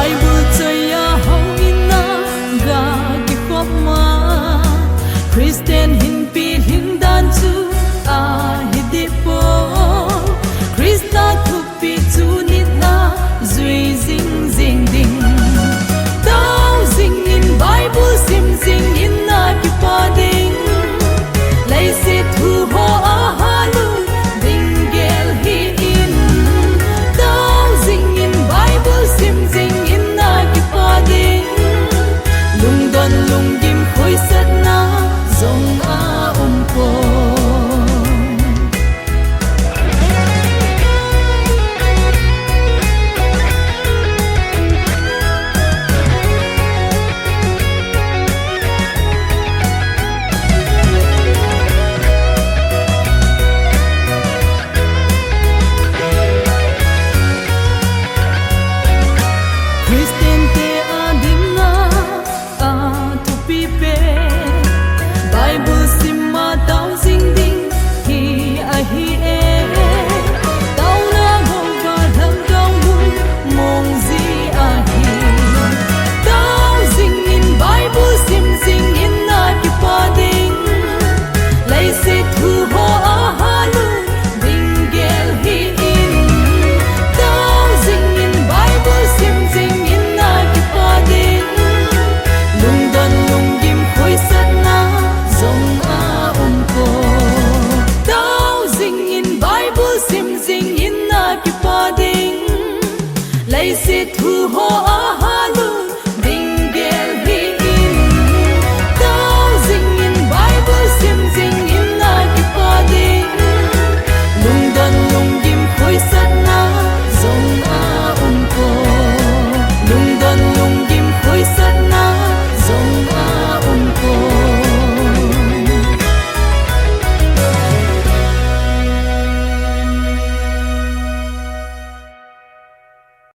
Bible chơi ya hong ina ga ki khoma Christian hin pi hin dan chu a hidipo Krista thu pi chu nit na zui zing zing ding Tao zing in Bible sim zing in na ki pa ding Lai se thu ho a halu ding gel hi in Tao zing in Bible sim zing in na ki pa ding Lung don lung dim khoi sat na zong a po Christian te ading na a tu pi pe Bible sim ma tao zing ding hi a hi e tao na ngong va thang tao mun mong zi a hi tao zing in Bible sim zing in na ki pa ding lai se thu ho a ha lu ding gel hi in tao zing in Bible sim zing in na ki pa ding lung don lung dim khoi sat na zong a po tao zing in Bible sim zing in na ki pa ding lai se thu ho a